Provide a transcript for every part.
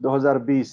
2020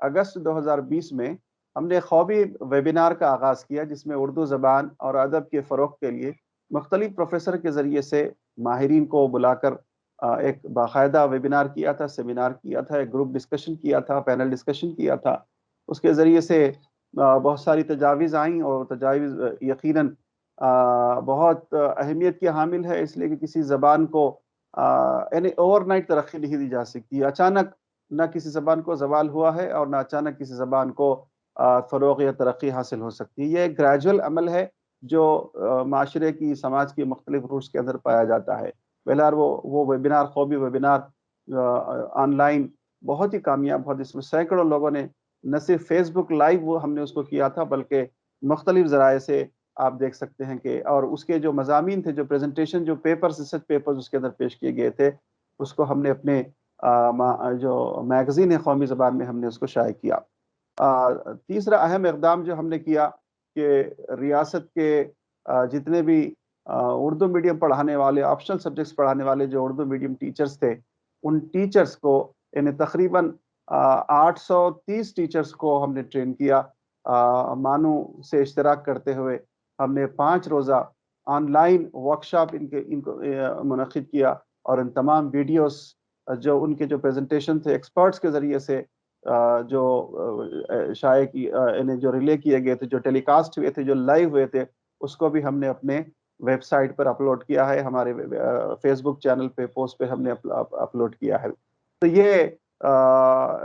اگست 2020 میں ہم نے قومی ویبینار کا آغاز کیا، جس میں اردو زبان اور ادب کے فروغ کے لیے مختلف پروفیسر کے ذریعے سے ماہرین کو بلا کر ایک باقاعدہ ویبینار کیا تھا، سیمینار کیا تھا، ایک گروپ ڈسکشن کیا تھا، پینل ڈسکشن کیا تھا۔ اس کے ذریعے سے بہت ساری تجاویز آئیں، اور تجاویز یقیناً بہت اہمیت کی حامل ہے، اس لیے کہ کسی زبان کو یعنی اوور نائٹ ترقی نہیں دی جا سکتی۔ اچانک نہ کسی زبان کو زوال ہوا ہے، اور نہ اچانک کسی زبان کو فروغ یا ترقی حاصل ہو سکتی ہے۔ یہ ایک گریجول عمل ہے جو معاشرے کی، سماج کی مختلف روٹس کے اندر پایا جاتا ہے۔ بہرحال وہ ویبینار، قومی ویبینار آن لائن بہت ہی کامیاب ہوا، جس میں سینکڑوں لوگوں نے نہ صرف فیس بک لائیو ہم نے اس کو کیا تھا، بلکہ مختلف ذرائع سے آپ دیکھ سکتے ہیں کہ، اور اس کے جو مضامین تھے، جو پریزنٹیشن، جو پیپرز، ریسرچ پیپرز اس کے اندر پیش کیے گئے تھے، اس کو ہم نے اپنے جو میگزین ہے قومی زبان میں ہم نے اس کو شائع کیا۔ تیسرا اہم اقدام جو ہم نے کیا کہ ریاست کے جتنے بھی اردو میڈیم پڑھانے والے، آپشنل سبجیکٹس پڑھانے والے جو اردو میڈیم ٹیچرز تھے، ان ٹیچرز کو یعنی تقریباً 830 ٹیچرز کو ہم نے ٹرین کیا۔ مانو سے اشتراک کرتے ہوئے ہم نے 5 روزہ آن لائن ورکشاپ ان کو منعقد کیا، اور ان تمام ویڈیوز جو ان کے جو پریزنٹیشن تھے ایکسپرٹس کے ذریعے سے جو شائع کی، یعنی جو ریلے کیے گئے تھے، جو ٹیلی کاسٹ ہوئے تھے، جو لائیو ہوئے تھے، اس کو بھی ہم نے اپنے ویب سائٹ پر اپلوڈ کیا ہے، ہمارے فیس بک چینل پہ پوسٹ پہ ہم نے اپلوڈ کیا ہے۔ تو یہ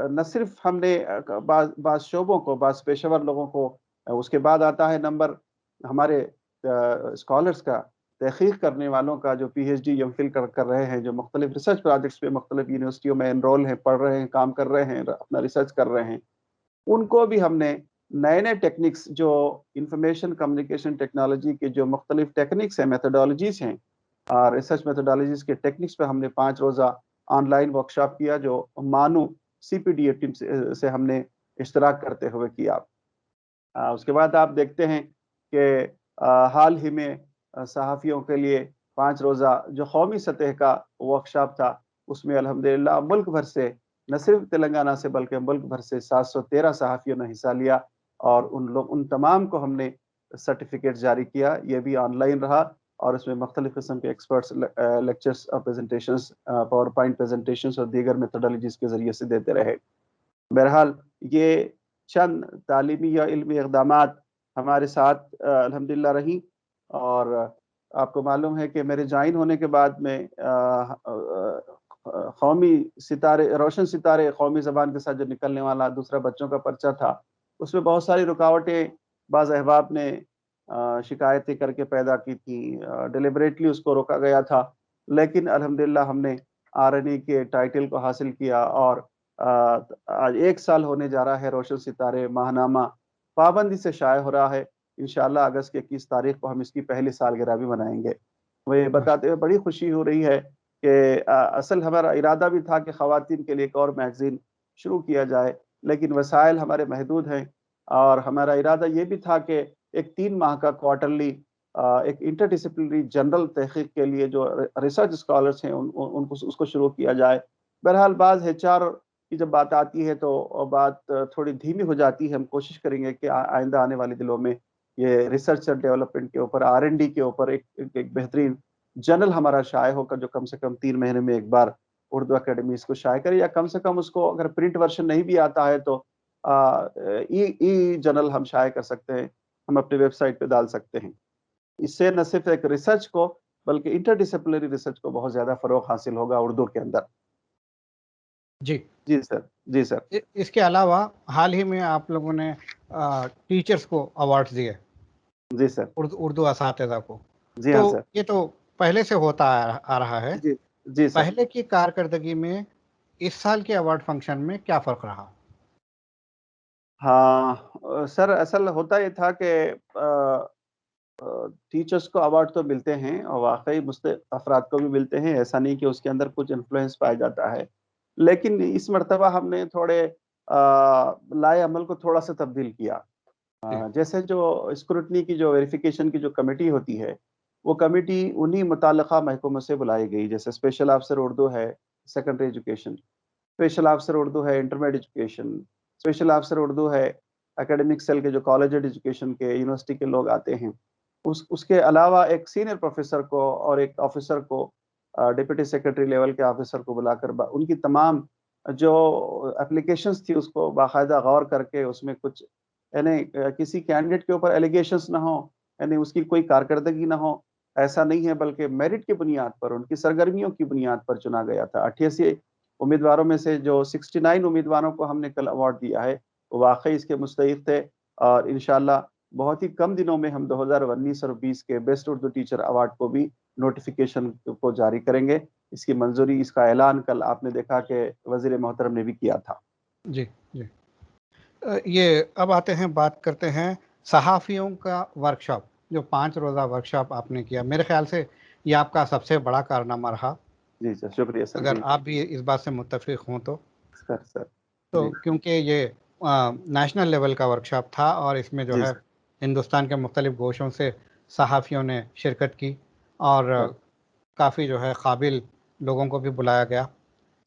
نہ صرف ہم نے بعض شعبوں کو، بعض پیشہ ور لوگوں کو، اس کے بعد آتا ہے نمبر ہمارے اسکالرس کا، تحقیق کرنے والوں کا، جو P H D M Phil کر رہے ہیں، جو مختلف ریسرچ پروجیکٹس پہ مختلف یونیورسٹیوں میں انرول ہیں، پڑھ رہے ہیں، کام کر رہے ہیں، اپنا ریسرچ کر رہے ہیں، ان کو بھی ہم نے نئے نئے ٹیکنکس، جو انفارمیشن کمیونیکیشن ٹیکنالوجی کے جو مختلف ٹیکنکس ہیں، میتھڈالوجیز ہیں، ریسرچ میتھڈالوجیز کے ٹیکنکس پہ ہم نے 5 روزہ آن لائن ورکشاپ کیا، جو مانو سی پی ڈی اے ٹیم سے ہم نے اشتراک کرتے ہوئے کیا۔ اس کے بعد آپ دیکھتے ہیں کہ حال ہی میں صحافیوں کے لیے 5 روزہ جو قومی سطح کا ورکشاپ تھا، اس میں الحمدللہ ملک بھر سے، نہ صرف تلنگانہ سے بلکہ ملک بھر سے 713 صحافیوں نے حصہ لیا، اور ان تمام کو ہم نے سرٹیفکیٹ جاری کیا۔ یہ بھی آن لائن رہا، اور اس میں مختلف قسم کے ایکسپرٹس لیکچرز اور پریزنٹیشنز، پاور پوائنٹ پریزنٹیشنز اور دیگر میتھڈالوجیز کے ذریعے سے دیتے رہے۔ بہرحال یہ چند تعلیمی یا علمی اقدامات ہمارے ساتھ الحمدللہ رہیں، اور آپ کو معلوم ہے کہ میرے جوائن ہونے کے بعد میں قومی ستارے، روشن ستارے قومی زبان کے ساتھ جو نکلنے والا دوسرا بچوں کا پرچہ تھا، اس میں بہت ساری رکاوٹیں بعض احباب نے شکایتیں کر کے پیدا کی تھیں، ڈیلیبریٹلی اس کو روکا گیا تھا، لیکن الحمدللہ ہم نے RNE کے ٹائٹل کو حاصل کیا، اور آج 1 سال ہونے جا رہا ہے روشن ستارے ماہنامہ پابندی سے شائع ہو رہا ہے۔ انشاءاللہ اگست کی 21 تاریخ کو ہم اس کی پہلی سالگرہ بھی منائیں گے۔ وہ یہ بتاتے ہوئے بڑی خوشی ہو رہی ہے کہ اصل ہمارا ارادہ بھی تھا کہ خواتین کے لیے ایک اور میگزین شروع کیا جائے، لیکن وسائل ہمارے محدود ہیں، اور ہمارا ارادہ یہ بھی تھا کہ ایک 3 ماہ کا کوارٹرلی ایک انٹر ڈسپلنری جنرل تحقیق کے لیے جو ریسرچ اسکالرس ہیں ان کو اس کو شروع کیا جائے۔ بہرحال بعض HR کی جب بات آتی ہے تو بات تھوڑی دھیمی ہو جاتی ہے۔ ہم کوشش کریں گے کہ آئندہ آنے والے دنوں میں یہ ریسرچ اور ڈیولپمنٹ کے اوپر، R&D کے اوپر ایک بہترین جرنل ہمارا شائع ہوگا، جو کم سے کم 3 مہینے میں ایک بار اردو اکیڈمی اس کو شائع کرے، یا کم سے کم اس کو اگر پرنٹ ورژن نہیں بھی آتا ہے تو ای جرنل ہم شائع کر سکتے ہیں، ہم اپنے ویب سائٹ پہ ڈال سکتے ہیں۔ اس سے نہ صرف ایک ریسرچ کو بلکہ انٹر ڈسپلنری ریسرچ کو بہت زیادہ فروغ حاصل ہوگا اردو کے اندر۔ جی جی سر، جی سر۔ اس کے علاوہ حال ہی میں آپ لوگوں نے ٹیچرز کو ایوارڈز دیے، جی سر۔ اردو اساتذہ کو، جی ہاں تو سر۔ یہ تو پہلے سے ہوتا آ رہا ہے۔ جی جی سر۔ پہلے کی کارکردگی میں اس سال کے ایوارڈ فنکشن میں کیا فرق رہا؟ ہاں سر، اصل ہوتا یہ تھا کہ ٹیچرز کو ایوارڈ تو ملتے ہیں، اور واقعی مستحق افراد کو بھی ملتے ہیں، ایسا نہیں کہ اس کے اندر کچھ انفلوئنس پایا جاتا ہے، لیکن اس مرتبہ ہم نے تھوڑے لائے عمل کو تھوڑا سا تبدیل کیا۔ جیسے جو اسکروٹنی کی، جو ویریفیکیشن کی جو کمیٹی ہوتی ہے، وہ کمیٹی انہی متعلقہ محکموں سے بلائی گئی، جیسے اسپیشل آفیسر اردو ہے secondary education, special officer Urdu ہے intermediate education, special officer Urdu ہے، اکیڈمک سیل کے جو کالج ایجوکیشن کے یونیورسٹی کے لوگ آتے ہیں، اس کے علاوہ ایک سینئر پروفیسر کو اور ایک آفیسر کو، ڈپٹی سیکرٹری لیول کے آفیسر کو بلا کر ان کی تمام جو اپلیکیشنز تھی اس کو باقاعدہ غور کر کے اس میں کچھ یعنی کسی کینڈیڈیٹ کے اوپر ایلیگیشنز نہ ہو، یعنی اس کی کوئی کارکردگی نہ ہو، ایسا نہیں ہے، بلکہ میرٹ کی بنیاد پر، ان کی سرگرمیوں کی بنیاد پر چنا گیا تھا۔ 88 امیدواروں میں سے جو 69 امیدواروں کو ہم نے کل ایوارڈ دیا ہے وہ واقعی اس کے مستحق تھے، اور انشاءاللہ بہت ہی کم دنوں میں ہم 2019 اور 20 کے بیسٹ اردو ٹیچر ایوارڈ کو بھی نوٹیفیکیشن کو جاری کریں گے۔ اس کی منظوری، اس کا اعلان کل آپ نے دیکھا کہ وزیر محترم نے بھی کیا تھا۔ جی جی، یہ اب آتے ہیں، بات کرتے ہیں صحافیوں کا ورکشاپ، جو 5 روزہ ورکشاپ آپ نے کیا، میرے خیال سے یہ آپ کا سب سے بڑا کارنامہ رہا، جی سر، شکریہ سر۔ اگر جی آپ بھی اس بات سے متفق ہوں تو سر تو جی کیونکہ یہ نیشنل لیول کا ورکشاپ تھا، اور اس میں جو جی ہے ہندوستان کے مختلف گوشوں سے صحافیوں نے شرکت کی، اور سر کافی جو ہے قابل لوگوں کو بھی بلایا گیا۔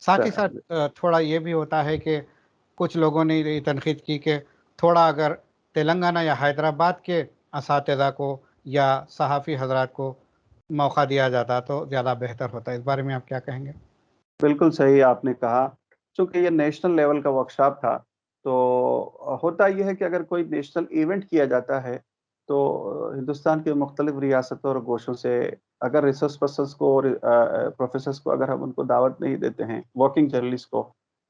ساتھ ہی سر ساتھ تھوڑا یہ بھی ہوتا ہے کہ کچھ لوگوں نے یہ تنقید کی کہ تھوڑا اگر تلنگانہ یا حیدرآباد کے اساتذہ کو یا صحافی حضرات کو موقع دیا جاتا تو زیادہ بہتر ہوتا۔ اس بارے میں آپ کیا کہیں گے؟ بالکل صحیح آپ نے کہا، چونکہ یہ نیشنل لیول کا ورکشاپ تھا، تو ہوتا یہ ہے کہ اگر کوئی نیشنل ایونٹ کیا جاتا ہے تو ہندوستان کے مختلف ریاستوں اور گوشوں سے اگر ریسرچ پرسنس کو اور پروفیسرس کو اگر ہم ان کو دعوت نہیں دیتے ہیں، ورکنگ جرنلسٹ کو،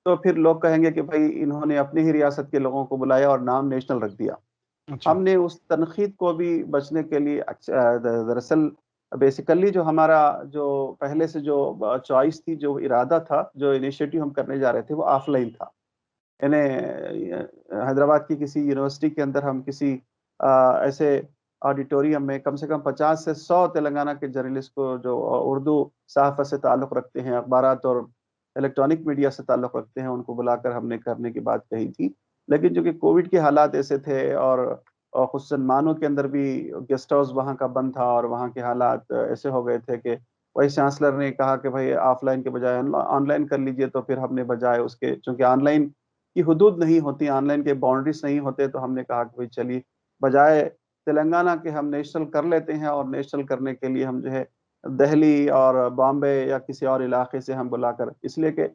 تو پھر لوگ کہیں گے کہ بھائی انہوں نے اپنی ہی ریاست کے لوگوں کو بلایا اور نام نیشنل رکھ دیا۔ اچھا، ہم نے اس تنقید کو بھی بچنے کے لیے دراصل بیسیکلی جو ہمارا جو پہلے سے جو چوائس تھی، جو ارادہ تھا، جو انیشیٹو ہم کرنے جا رہے تھے، وہ آف لائن تھا۔ یعنی حیدرآباد کی کسی یونیورسٹی کے اندر ہم کسی ایسے آڈیٹوریم میں کم سے کم 50 سے 100 تلنگانہ کے جرنلسٹ کو جو اردو صحافت سے تعلق رکھتے ہیں، اخبارات اور الیکٹرانک میڈیا سے تعلق رکھتے ہیں، ان کو بلا کر ہم نے کرنے کی بات کہی تھی، لیکن جو کہ کووڈ کے حالات ایسے تھے، اور خصوصاً مانو کے اندر بھی گیسٹ ہاؤس وہاں کا بند تھا، اور وہاں کے حالات ایسے ہو گئے تھے کہ وائس چانسلر نے کہا کہ بھائی آف لائن کے بجائے آن لائن کر لیجئے، تو پھر ہم نے بجائے اس کے، چونکہ آن لائن کی حدود نہیں ہوتی، آن لائن کے باؤنڈریز نہیں ہوتے، تو ہم نے کہا کہ بھائی چلیے بجائے تلنگانہ کے ہم نیشنل کر لیتے ہیں، اور نیشنل کرنے کے لیے ہم جو ہے دہلی اور بامبے یا کسی اور علاقے سے ہم بلا کر، اس لیے کہ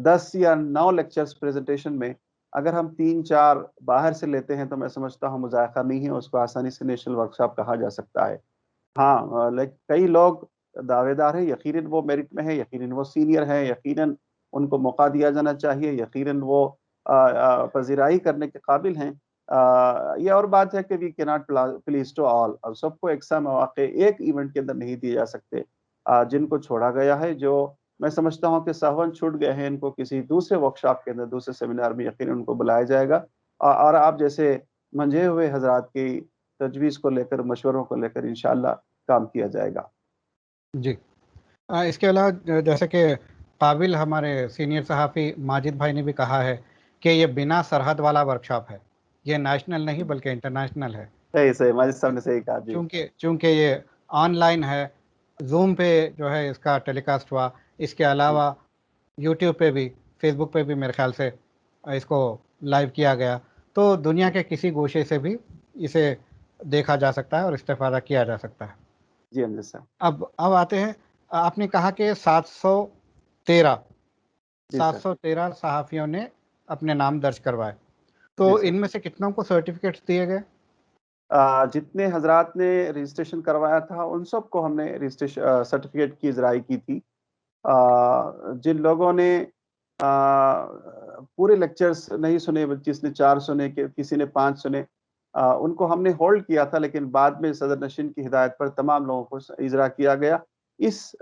10 یا 9 لیکچرز پریزنٹیشن میں اگر ہم 3-4 باہر سے لیتے ہیں تو میں سمجھتا ہوں مذائقہ نہیں ہے، اس کو آسانی سے نیشنل ورکشاپ کہا جا سکتا ہے۔ ہاں، کئی لوگ دعوے دار ہیں، یقیناً وہ میرٹ میں ہے، یقیناً وہ سینئر ہیں، یقیناً ان کو موقع دیا جانا چاہیے، یقیناً وہ پذیرائی کرنے کے قابل ہیں۔ یہ اور بات ہے کہ وی کیناٹ پلیز ٹو آل، اور سب کو یکساں مواقع ایک ایونٹ کے اندر نہیں دیے جا سکتے۔ جن کو چھوڑا گیا ہے، جو میں سمجھتا ہوں کہ سہون چھوٹ گئے ہیں، ان کو کسی دوسرے ورکشاپ کے اندر، دوسرے سیمینار میں یقیناً ان کو بلایا جائے گا، اور آپ جیسے منجھے ہوئے حضرات کی تجویز کو لے کر، مشوروں کو لے کر انشاءاللہ کام کیا جائے گا۔ جی، اس کے علاوہ جیسے کہ قابل ہمارے سینئر صحافی ماجد بھائی نے بھی کہا ہے کہ یہ بنا سرحد والا ورکشاپ ہے، یہ نیشنل نہیں بلکہ انٹرنیشنل ہے، صحیح ماجد صاحب نے صحیح کہا۔ جی چونکہ یہ آن لائن ہے، زوم پہ جو ہے اس کا ٹیلی کاسٹ ہوا، اس کے علاوہ یوٹیوب پہ بھی، فیس بک پہ بھی میرے خیال سے اس کو لائیو کیا گیا، تو دنیا کے کسی گوشے سے بھی اسے دیکھا جا سکتا ہے اور استفادہ کیا جا سکتا ہے۔ جی امجد صاحب۔ اب آتے ہیں، آپ نے کہا کہ 713 صحافیوں نے اپنے نام درج کروائے، تو جی سر، ان میں سے کتنوں کو سرٹیفکیٹس دیے گئے؟ جتنے حضرات نے رجسٹریشن کروایا تھا ان سب کو ہم نے رجسٹریشن سرٹیفکیٹ کی اجرائی کی تھی۔ جن لوگوں نے پورے لیکچرز نہیں سنے، جس نے 4 سنے، کسی نے 5 سنے، ان کو ہم نے ہولڈ کیا تھا، لیکن بعد میں صدر نشین کی ہدایت پر تمام لوگوں کو اجرا کیا گیا، اس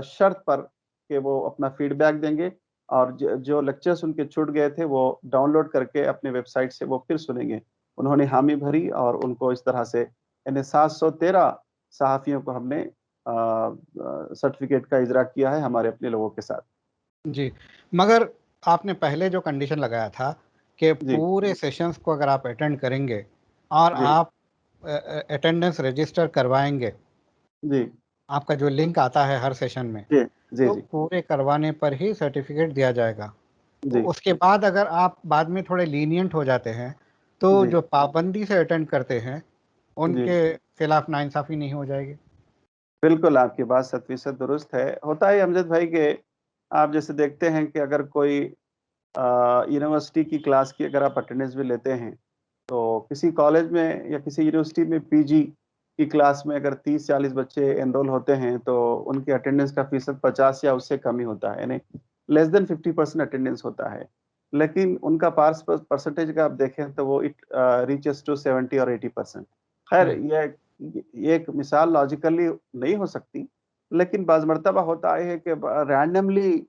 شرط پر کہ وہ اپنا فیڈ بیک دیں گے، اور جو لیکچرز ان کے چھوٹ گئے تھے وہ ڈاؤن لوڈ کر کے اپنے ویب سائٹ سے وہ پھر سنیں گے۔ انہوں نے حامی بھری، اور ان کو اس طرح سے، یعنی 713 صحافیوں کو ہم نے سرٹیفکیٹ کا اجرا کیا ہے ہمارے اپنے لوگوں کے ساتھ۔ جی، مگر آپ نے پہلے جو کنڈیشن لگایا تھا کہ جی پورے سیشنز کو اگر آپ اٹینڈ کریں گے اور جی آپ اٹینڈنس رجسٹر کروائیں گے، جی آپ کا جو لنک آتا ہے ہر سیشن میں، جی جی تو جی پورے کروانے پر ہی سرٹیفکیٹ دیا جائے گا۔ جی اس کے بعد اگر آپ بعد میں تھوڑے لینینٹ ہو جاتے ہیں تو جی جو پابندی سے اٹینڈ کرتے ہیں ان جی کے خلاف ناانصافی نہیں ہو جائے گی؟ بالکل آپ کی بات 100% درست ہے. ہوتا ہے امجد بھائی کہ آپ جیسے دیکھتے ہیں کہ اگر کوئی یونیورسٹی کی کلاس کی اگر آپ اٹینڈنس بھی لیتے ہیں تو کسی کالج میں یا کسی یونیورسٹی میں پی جی کی کلاس میں اگر 30-40 بچے انرول ہوتے ہیں تو ان کی اٹینڈنس کا فیصد 50 یا اس سے کم ہی ہوتا ہے، یعنی لیس دین 50% اٹینڈنس ہوتا ہے. لیکن ان کا پاس پرسنٹیج کا آپ دیکھیں تو وہ ریچز ٹو 70 اور 80%. خیر یہ ایک مثال لاجیکلی نہیں ہو سکتی، لیکن بعض مرتبہ ہوتا ہے کہ رینڈملی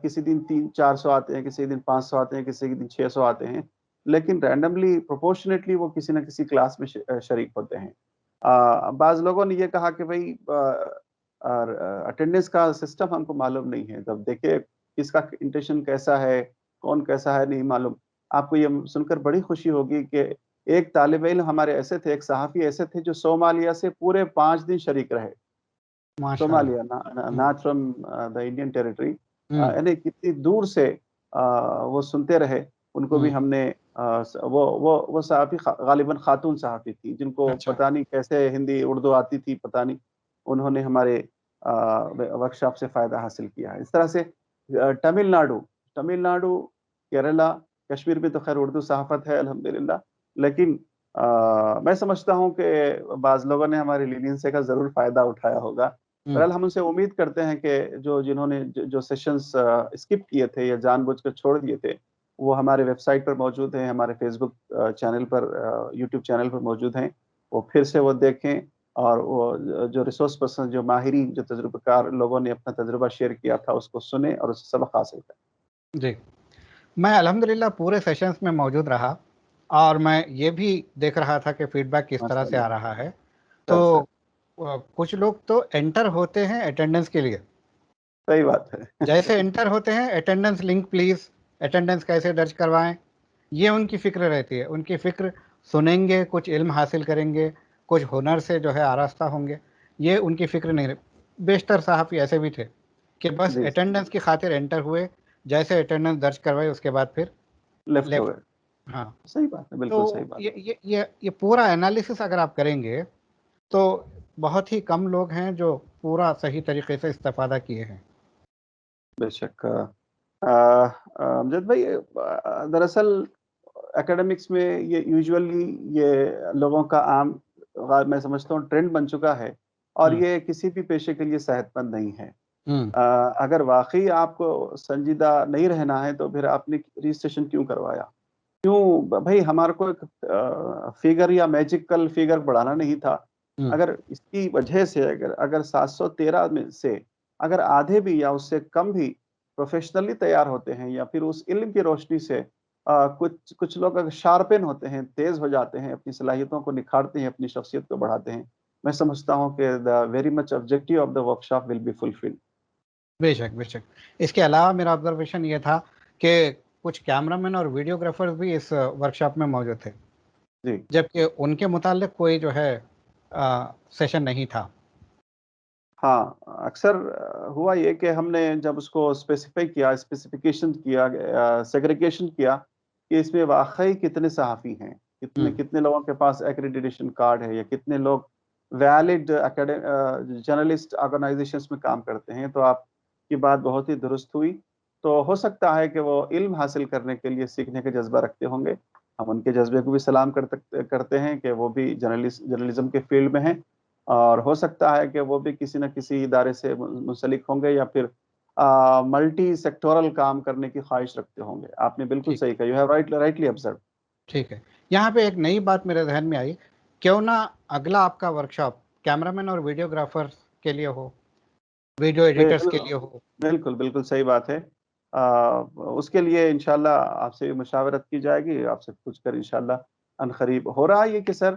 کسی دن 300-400 آتے ہیں، کسی دن 500 آتے ہیں، کسی دن 600 آتے ہیں، لیکن رینڈملی پروپورشنیٹلی وہ کسی نہ کسی کلاس میں شریک ہوتے ہیں. بعض لوگوں نے یہ کہا کہ بھائی اٹینڈنس کا سسٹم ہم کو معلوم نہیں ہے. جب دیکھیں کس کا انٹینشن کیسا ہے، کون کیسا ہے، نہیں معلوم. آپ کو یہ سن کر بڑی خوشی ہوگی کہ ایک طالب علم ہمارے ایسے تھے، ایک صحافی ایسے تھے جو صومالیہ سے پورے 5 دن شریک رہے. ماشاء اللہ. Somalia, not from the Indian territory, ہوں یعنی کتنی دور سے وہ سنتے رہے. ان کو بھی ہوں ہم نے وہ صحافی غالباً خاتون صحافی تھی جن کو اچھا. پتہ نہیں کیسے ہندی اردو آتی تھی، پتہ نہیں. انہوں نے ہمارے ورکشاپ سے فائدہ حاصل کیا ہے. اس طرح سے تمل ناڈو، کیرلا، کشمیر میں تو خیر اردو صحافت ہے الحمدللہ، لیکن میں سمجھتا ہوں کہ بعض لوگوں نے ہماری لینینسی کا ضرور فائدہ اٹھایا ہوگا. بہرحال ہم ان سے امید کرتے ہیں کہ جنہوں نے جو سیشنز اسکپ کیے تھے یا جان بوجھ کر چھوڑ دیے تھے وہ ہمارے ویب سائٹ پر موجود ہیں، ہمارے فیس بک چینل پر، یوٹیوب چینل پر موجود ہیں. وہ پھر سے وہ دیکھیں، اور وہ جو ریسورس پرسن، جو ماہرین، جو تجربہ کار لوگوں نے اپنا تجربہ شیئر کیا تھا اس کو سنیں اور اس سے سبق حاصل کریں. جی، میں الحمدللہ پورے سیشنز میں موجود رہا اور میں یہ بھی دیکھ رہا تھا کہ فیڈ بیک کس طرح ماشاء سے اللہ. آ رہا ہے. سر تو کچھ لوگ تو انٹر ہوتے ہیں اٹینڈنس کے لیے، صحیح بات ہے. جیسے انٹر ہوتے ہیں اٹینڈنس لنک پلیز، اٹینڈنس کیسے درج کروائیں، یہ ان کی فکر رہتی ہے. ان کی فکر سنیں گے، کچھ علم حاصل کریں گے، کچھ ہنر سے جو ہے آراستہ ہوں گے، یہ ان کی فکر نہیں رہتی. بیشتر صحافی ایسے بھی تھے کہ بس جی اٹینڈنس کی خاطر انٹر ہوئے، جیسے اٹینڈنس درج کروائے اس کے بعد پھر لیفٹ ہو لیفٹ. گئے. ہاں. صحیح بات ہے، تو بالکل صحیح بات. یہ پورا انالیسس اگر آپ کریں گے تو بہت ہی کم لوگ ہیں جو پورا صحیح طریقے سے استفادہ کیے ہیں. بے شک. امجد بھائی، دراصل اکیڈمکس میں یہ یوزولی یہ لوگوں کا عام، میں سمجھتا ہوں ٹرینڈ بن چکا ہے، اور ہوں یہ کسی بھی پیشے کے لیے صحت مند نہیں ہے. ہوں اگر واقعی آپ کو سنجیدہ نہیں رہنا ہے تو پھر آپ نے رجسٹریشن کیوں کروایا؟ کیوں بھائی؟ ہمارے کو ایک فگر یا میجیکل فگر بڑھانا نہیں تھا. ہوں اگر اس کی وجہ سے اگر 713 میں سے اگر آدھے بھی یا اس سے کم بھی پروفیشنلی تیار ہوتے ہیں، یا پھر اس علم کی روشنی سے کچھ لوگ اگر شارپن ہوتے ہیں، تیز ہو جاتے ہیں، اپنی صلاحیتوں کو نکھارتے ہیں، اپنی شخصیت کو بڑھاتے ہیں، میں سمجھتا ہوں کہ the very much objective of the workshop will be fulfilled. بے شک بے شک. اس کے علاوہ میرا آبزرویشن یہ تھا کہ کچھ کیمرہ مین اور ویڈیوگرافرز بھی اس ورکشاپ میں موجود تھے، جی جبکہ ان کے متعلق کوئی جو ہے سیشن نہیں تھا. ہاں، اکثر ہوا یہ کہ ہم نے جب اس کو اسپیسیفائی کیا، اسپیسیفیکیشن کیا، سیگریگیشن کیا کہ اس میں واقعی کتنے صحافی ہیں، کتنے لوگوں کے پاس ایکریڈیٹیشن کارڈ ہے، یا کتنے لوگ ویلڈ جرنلسٹ آرگنائزیشنز میں کام کرتے ہیں، تو آپ کی بات بہت ہی درست ہوئی. تو ہو سکتا ہے کہ وہ علم حاصل کرنے کے لیے سیکھنے کا جذبہ رکھتے ہوں گے. ہم ان کے جذبے کو بھی سلام کرتے ہیں کہ وہ بھی جرنلزم کے فیلڈ میں ہیں، اور ہو سکتا ہے کہ وہ بھی کسی نہ کسی ادارے سے منسلک ہوں گے، یا پھر ملٹی سیکٹورل کام کرنے کی خواہش رکھتے ہوں گے. آپ نے بالکل ٹھیک صحیح کہا. You have rightly observe. ٹھیک ہے. یہاں پہ ایک نئی بات میرے ذہن میں آئی، کیوں نہ اگلا آپ کا ورکشاپ کیمرہ مین اور ویڈیوگرافرز کے لیے ہو، ویڈیو ایڈیٹرز کے لیے ہو. بالکل بالکل صحیح بات ہے. اس کے لیے انشاءاللہ آپ سے مشاورت کی جائے گی، آپ سے پوچھ کر انشاءاللہ ان قریب. ہو رہا ہے یہ کہ سر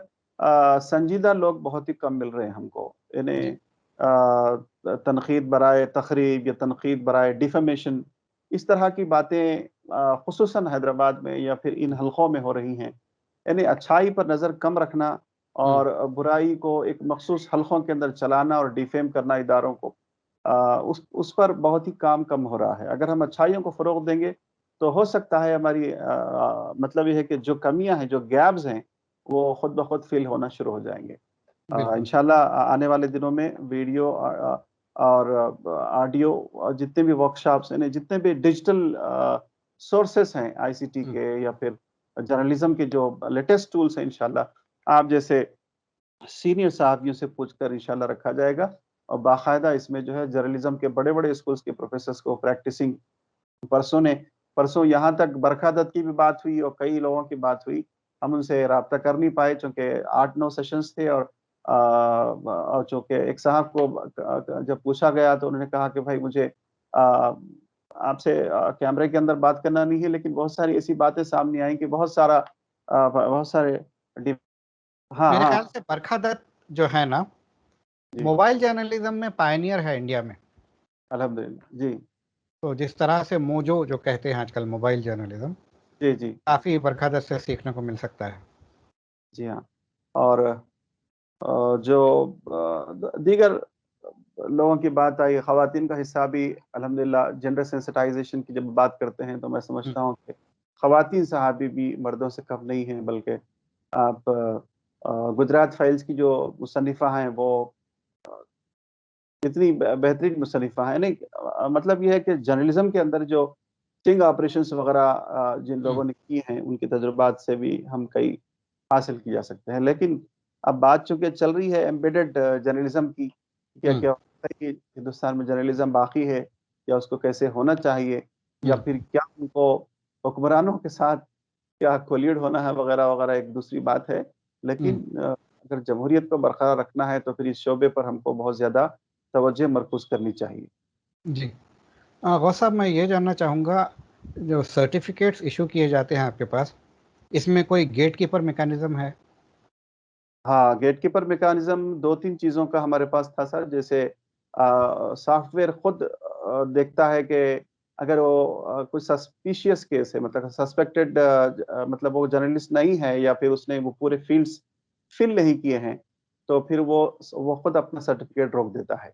سنجیدہ لوگ بہت ہی کم مل رہے ہیں ہم کو، یعنی جی تنقید برائے تخریب یا تنقید برائے ڈیفیمیشن، اس طرح کی باتیں خصوصاً حیدرآباد میں یا پھر ان حلقوں میں ہو رہی ہیں. یعنی اچھائی پر نظر کم رکھنا اور برائی کو ایک مخصوص حلقوں کے اندر چلانا اور ڈیفیم کرنا اداروں کو، اس پر بہت ہی کام کم ہو رہا ہے. اگر ہم اچھائیوں کو فروغ دیں گے تو ہو سکتا ہے ہماری مطلب یہ ہے کہ جو کمیاں ہیں، جو گیپز ہیں، وہ خود بخود فل ہونا شروع ہو جائیں گے. بالکل. انشاءاللہ آنے والے دنوں میں ویڈیو اور آڈیو، جتنے بھی ورک شاپس ہیں، جتنے بھی ڈیجیٹل سورسز ہیں آئی سی ٹی کے یا پھر جرنلزم کے جو لیٹسٹ ٹولس ہیں، انشاءاللہ آپ جیسے سینئر صحافیوں سے پوچھ کر انشاءاللہ رکھا جائے گا، اور باقاعدہ اس میں جو ہے جرنلزم کے بڑے بڑے اسکولز کے پروفیسرز کو پریکٹسنگ پرسوں یہاں تک برکھا دت کی بھی بات ہوئی اور کئی لوگوں کی بات ہوئی. ہم ان سے رابطہ کر نہیں پائے چونکہ 8-9 سیشنز تھے، اور چونکہ ایک صاحب کو جب پوچھا گیا تو انہوں نے کہا کہ بھائی مجھے آپ سے کیمرے کے اندر بات کرنا نہیں ہے، لیکن بہت ساری ایسی باتیں سامنے آئیں کہ بہت سارے ہاں میرے ہاں خیال سے برکھا دت جو ہے نا، جی موبائل جرنلزم میں پائنیئر ہے انڈیا میں. الحمدللہ جی تو جس طرح سے موجو جو کہتے ہیں آج کل موبائل جرنلزم، جی جی کافی برکھا دت سے سیکھنے کو مل سکتا ہے. جی ہاں. اور جو دیگر لوگوں کی بات آئی، خواتین کا حصہ بھی الحمدللہ جینڈر سینسٹائزیشن کی جب بات کرتے ہیں تو میں سمجھتا ہوں کہ خواتین صحافی بھی مردوں سے کم نہیں ہیں، بلکہ آپ گجرات فائلز کی جو مصنفہ ہیں وہ اتنی بہترین مصنفہ ہیں. نہیں مطلب یہ ہے کہ جرنلزم کے اندر جو سٹنگ آپریشنز وغیرہ جن لوگوں نے کی ہیں، ان کے تجربات سے بھی ہم کئی حاصل کی جا سکتے ہیں. لیکن اب بات چونکہ چل رہی ہے ایمبیڈڈ جرنلزم کی، کیا ہوتا ہے کہ ہندوستان میں جرنلزم باقی ہے یا اس کو کیسے ہونا چاہیے، یا پھر کیا ان کو حکمرانوں کے ساتھ کیا کولیڈ ہونا ہے وغیرہ وغیرہ، ایک دوسری بات ہے. لیکن اگر جمہوریت کو برقرار رکھنا ہے تو پھر اس شعبے پر ہم کو بہت زیادہ توجہ مرکوز کرنی چاہیے. جی غوث صاحب، میں یہ جاننا چاہوں گا، جو سرٹیفکیٹس ایشو کیے جاتے ہیں آپ کے پاس، اس میں کوئی گیٹ کیپر میکانزم ہے؟ ہاں، گیٹ کیپر میکانزم 2-3 چیزوں کا ہمارے پاس تھا سر. جیسے سافٹ ویئر خود دیکھتا ہے کہ اگر وہ کوئی سسپیشیس کیس ہے، مطلب سسپیکٹڈ، مطلب وہ جرنلسٹ نہیں ہے یا پھر اس نے وہ پورے فیلڈز فل نہیں کیے ہیں، تو پھر وہ خود اپنا سرٹیفکیٹ روک دیتا ہے،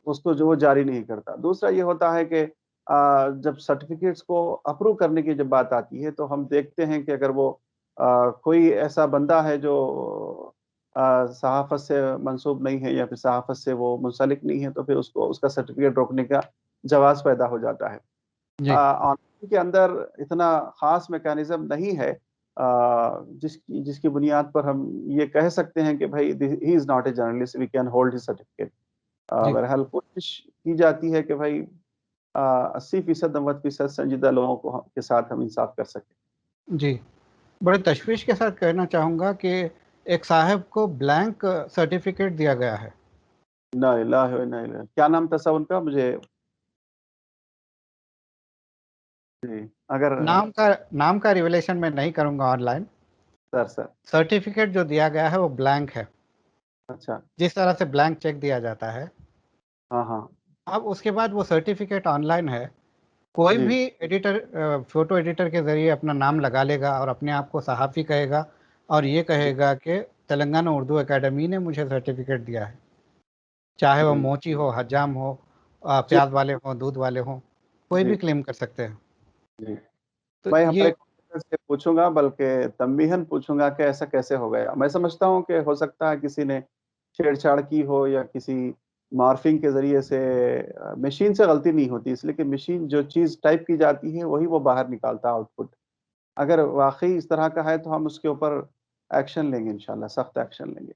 اس کو جو وہ جاری نہیں کرتا. دوسرا یہ ہوتا ہے کہ جب سرٹیفکیٹس کو اپروو کرنے کی جب بات آتی ہے تو ہم دیکھتے ہیں کہ اگر وہ کوئی ایسا بندہ ہے جو صحافت سے منسوب نہیں ہے یا پھر صحافت سے وہ منسلک نہیں ہے، تو پھر اس کا سرٹیفکیٹ روکنے کا جواز پیدا ہو جاتا ہے. آن لائن کے اندر اتنا خاص میکانزم نہیں ہے جس کی بنیاد پر ہم یہ کہہ سکتے ہیں کہ بھائی he is not a journalist, we can hold his certificate. بہرحال کوشش کی جاتی ہے کہ بھائی 80%، 90% سنجیدہ لوگوں کے ساتھ ہم انصاف کر سکیں. جی، بڑے تشویش کے ساتھ کہنا چاہوں گا کہ ایک صاحب کو بلینک سرٹیفکیٹ دیا گیا ہے. لا الہ الا اللہ. کیا نام تھا صاحب ان کا؟ مجھے جی اگر نام کا ریویلیشن میں نہیں کروں گا آن لائن. سر سرٹیفکیٹ جو دیا گیا ہے وہ بلینک ہے. اچھا. جس طرح سے بلینک چیک دیا جاتا ہے، ہاں اب اس کے بعد وہ سرٹیفکیٹ آن لائن ہے. کوئی جی بھی ایڈیٹر، فوٹو ایڈیٹر کے ذریعے اپنا نام لگا لے گا اور اپنے آپ کو صحافی کہے گا اور یہ کہے گا کہ تلنگانہ اردو اکیڈمی نے مجھے سرٹیفکیٹ دیا ہے، چاہے وہ جی موچی ہو، حجام ہو، جی پیاز والے ہوں، دودھ والے ہوں، کوئی جی بھی کلیم کر سکتے ہیں. جی تو میں یہ ہمارے سے پوچھوں گا، بلکہ تنبیہاً پوچھوں گا کہ ایسا کیسے ہو گیا. میں سمجھتا ہوں کہ ہو سکتا ہے کسی نے چھیڑ چھاڑ کی ہو یا کسی مارفنگ کے ذریعے سے. مشین سے غلطی نہیں ہوتی، اس لیے کہ مشین جو چیز ٹائپ کی جاتی ہے وہی وہ باہر نکالتا آؤٹ پٹ. اگر واقعی اس طرح کا ہے تو ہم اس کے اوپر ایکشن لیں گے، انشاءاللہ سخت ایکشن لیں گے.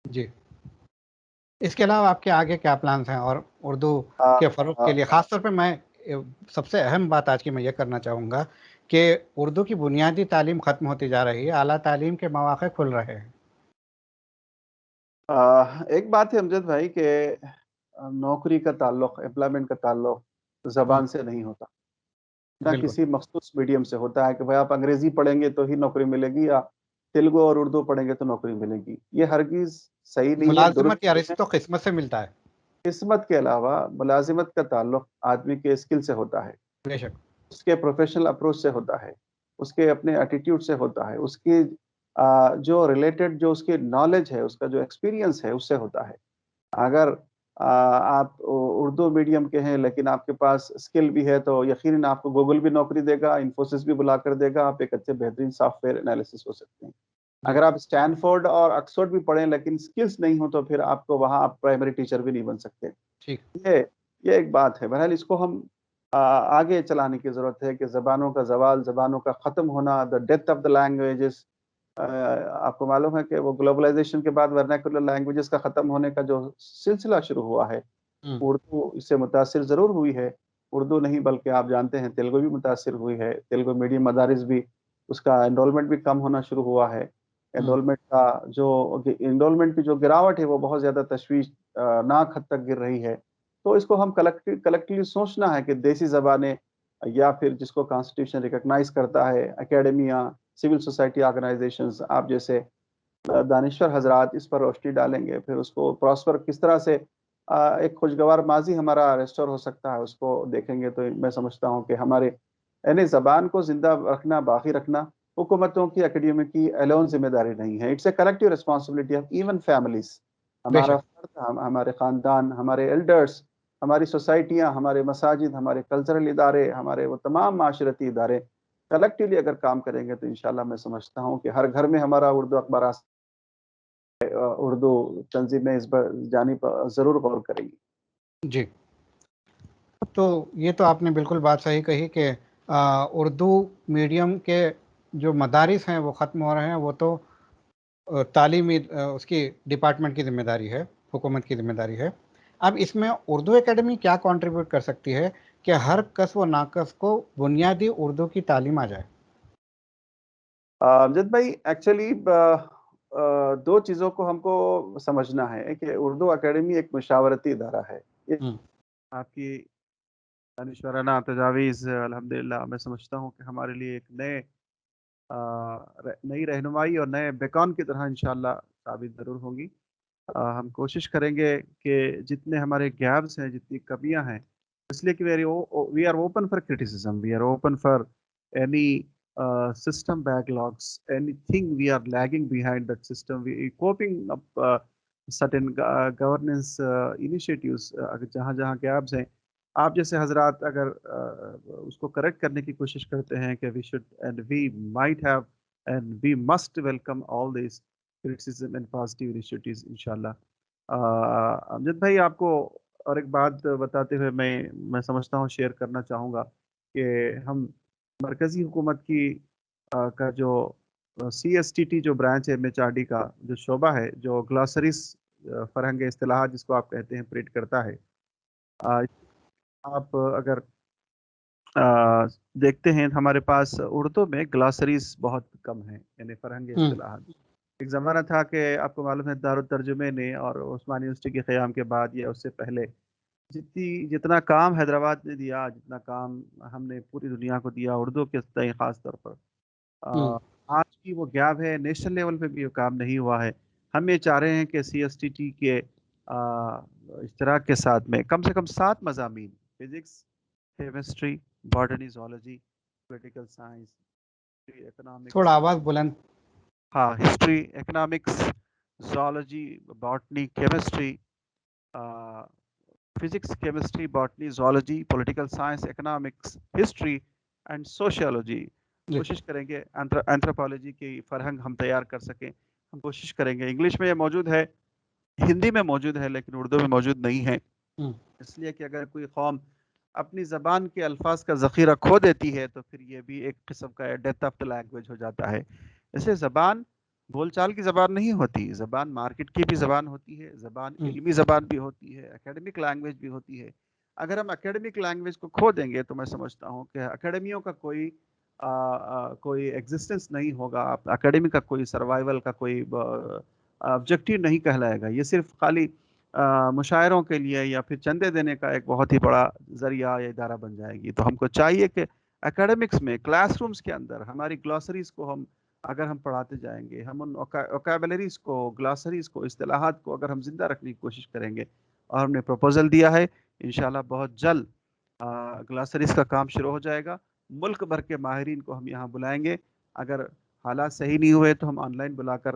جی، اس کے علاوہ آپ کے آگے کیا پلانز ہیں اور اردو آ, کے فروغ آ, کے لیے؟ خاص طور پہ میں سب سے اہم بات آج کی میں یہ کرنا چاہوں گا کہ اردو کی بنیادی تعلیم ختم ہوتی جا رہی ہے، اعلیٰ تعلیم کے مواقع کھل رہے ہیں. ایک بات ہے امجد بھائی کہ نوکری کا تعلق، امپلائمنٹ کا تعلق زبان سے نہیں ہوتا، نہ بالکل. کسی مخصوص میڈیم سے ہوتا ہے کہ بھائی آپ انگریزی پڑھیں گے تو ہی نوکری ملے گی یا تیلگو اور اردو پڑھیں گے تو نوکری ملے گی. یہ ہرگز صحیح نہیں ہے، ملازمت درست یا نہیں ہے. رشتہ قسمت سے ملتا ہے. قسمت کے علاوہ ملازمت کا تعلق آدمی کے اسکل سے ہوتا ہے، بے شک. اس کے پروفیشنل اپروچ سے ہوتا ہے، اس کے اپنے ایٹیٹیوڈ سے ہوتا ہے، اس کی جو ریلیٹڈ جو اس کی نالج ہے، اس کا جو ایکسپیرینس ہے اس سے ہوتا ہے. اگر آپ اردو میڈیم کے ہیں لیکن آپ کے پاس اسکل بھی ہے تو یقیناً آپ کو گوگل بھی نوکری دے گا, انفوسس بھی بلا کر دے گا, آپ ایک اچھے بہترین سافٹ ویئر انالیسس ہو سکتے ہیں. اگر آپ اسٹینفورڈ اور آکسفورڈ بھی پڑھیں لیکن اسکلس نہیں ہو تو پھر آپ کو وہاں آپ پرائمری ٹیچر بھی نہیں بن سکتے. ٹھیک. یہ ایک بات ہے. بہرحال اس کو ہم آگے چلانے کی ضرورت ہے کہ زبانوں کا زوال, زبانوں کا ختم ہونا, the death of the languages. آپ کو معلوم ہے کہ وہ گلوبلائزیشن کے بعد ورنیکولر لینگویجز کا ختم ہونے کا جو سلسلہ شروع ہوا ہے, اردو اس سے متاثر ضرور ہوئی ہے. اردو نہیں بلکہ آپ جانتے ہیں تیلگو بھی متاثر ہوئی ہے. تیلگو میڈیم مدارس بھی, اس کا انرولمنٹ بھی کم ہونا شروع ہوا ہے. انرولمنٹ کی جو گراوٹ ہے وہ بہت زیادہ تشویش ناک حد تک گر رہی ہے. تو اس کو ہم کلیکٹیولی سوچنا ہے کہ دیسی زبانیں یا پھر جس کو کانسٹیٹیوشن ریکگنائز کرتا ہے, اکیڈمیا, سول سوسائٹی آرگنائزیشنز, آپ جیسے دانشور حضرات اس پر روشنی ڈالیں گے. پھر اس کو پراسپر کس طرح سے ایک خوشگوار ماضی ہمارا ریسٹور ہو سکتا ہے, اس کو دیکھیں گے. تو میں سمجھتا ہوں کہ ہمارے یعنی زبان کو زندہ رکھنا, باقی رکھنا حکومتوں کی, اکیڈمی کی الون ذمہ داری نہیں ہے. It's a collective responsibility of even families. ہمارا فرد, ہمارے خاندان, ہمارے ایلڈرس, ہماری سوسائٹیاں, ہمارے مساجد, ہمارے کلچرل ادارے, ہمارے وہ تمام معاشرتی ادارے کلیکٹیولی اگر کام کریں گے تو انشاءاللہ میں سمجھتا ہوں کہ ہر گھر میں ہمارا اردو اخبارات, اردو تنظیمیں اس پر جانب ضرور غور کریں گی. جی, تو یہ تو آپ نے بالکل بات صحیح کہی کہ اردو میڈیم کے جو مدارس ہیں وہ ختم ہو رہے ہیں. وہ تو تعلیمی اس کی ڈپارٹمنٹ کی ذمہ داری ہے, حکومت کی ذمہ داری ہے. اب اس میں اردو اکیڈمی کیا کنٹریبیوٹ کر سکتی ہے کہ ہر کس و ناقص کو بنیادی اردو کی تعلیم آ جائے؟ امجد بھائی, ایکچولی دو چیزوں کو ہم کو سمجھنا ہے کہ اردو اکیڈمی ایک مشاورتی ادارہ ہے. آپ کی دانشورانہ تجاویز الحمدللہ میں سمجھتا ہوں کہ ہمارے لیے ایک نئی رہنمائی اور نئے بیکان کی طرح انشاءاللہ ثابت ضرور ہوں گی. ہم کوشش کریں گے کہ جتنے ہمارے گیپس ہیں, جتنی کمیاں ہیں, اس لیے کہ we are open for criticism, we are open for any system backlogs, anything we are lagging behind that system, we coping up certain governance initiatives. جہاں جہاں gaps ہیں, آپ جیسے حضرات اگر اس کو کریکٹ کرنے کی کوشش کرتے ہیں کہ we should and we might have and we must welcome all these criticism and positive initiatives انشاءاللہ. امجد بھائی, آپ کو اور ایک بات بتاتے ہوئے میں سمجھتا ہوں شیئر کرنا چاہوں گا کہ ہم مرکزی حکومت کی کا جو CSTT جو برانچ ہے MHRD کا جو شعبہ ہے, جو گلاسریز فرہنگ اصطلاحات جس کو آپ کہتے ہیں پریٹ کرتا ہے, آپ اگر دیکھتے ہیں ہمارے پاس اردو میں گلاسریز بہت کم ہیں, یعنی فرہنگ اصطلاحات. ایک زمانہ تھا کہ آپ کو معلوم ہے دارالترجمے نے اور عثمانی یونیورسٹی کے قیام کے بعد یا اس سے پہلے جتنا کام حیدرآباد نے دیا, جتنا کام ہم نے پوری دنیا کو دیا اردو کے تئیں خاص طور پر, آج کی وہ گیپ ہے. نیشنل لیول پہ بھی وہ کام نہیں ہوا ہے. ہم یہ چاہ رہے ہیں کہ CSTT کے اشتراک کے ساتھ میں کم سے کم 7 مضامین, physics, chemistry, botany, zoology, political science, economics, تھوڑا آواز بلند. ہاں, history, economics, zoology, botany, chemistry, physics, chemistry, botany, zoology, political science, economics, history and sociology. کوشش کریں گے اینتھروپالوجی کی فرہنگ ہم تیار کر سکیں. ہم کوشش کریں گے. انگلش میں یہ موجود ہے, ہندی میں موجود ہے, لیکن اردو میں موجود نہیں ہے. اس لیے کہ اگر کوئی قوم اپنی زبان کے الفاظ کا ذخیرہ کھو دیتی ہے تو پھر یہ بھی ایک قسم کا ڈیتھ آف دا لینگویج ہو جاتا ہے. اس لیے زبان بول چال کی زبان نہیں ہوتی, زبان مارکیٹ کی بھی زبان ہوتی ہے, زبان علمی زبان بھی ہوتی ہے, اکیڈمک لینگویج بھی ہوتی ہے. اگر ہم اکیڈمک لینگویج کو کھو دیں گے تو میں سمجھتا ہوں کہ اکیڈمیوں کا کوئی ایگزسٹنس نہیں ہوگا, اکیڈمی کا کوئی سروائیول کا کوئی آبجیکٹیو نہیں کہلائے گا. یہ صرف خالی مشاعروں کے لیے یا پھر چندے دینے کا ایک بہت ہی بڑا ذریعہ یا ادارہ بن جائے گی. تو ہم کو چاہیے کہ اکیڈمکس میں, کلاس رومز کے اندر ہماری گلاسریز کو اگر ہم پڑھاتے جائیں گے, ہم ان وکیبلریز کو, گلاسریز کو, اصطلاحات کو اگر ہم زندہ رکھنے کی کوشش کریں گے, اور ہم نے پروپوزل دیا ہے انشاءاللہ بہت جلد گلاسریز کا کام شروع ہو جائے گا. ملک بھر کے ماہرین کو ہم یہاں بلائیں گے. اگر حالات صحیح نہیں ہوئے تو ہم آن لائن بلا کر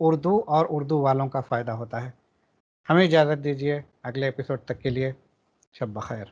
اردو اور اردو والوں کا فائدہ ہوتا ہے. ہمیں اجازت دیجیے، اگلے ایپیسوڈ تک کے لیے شب بخیر.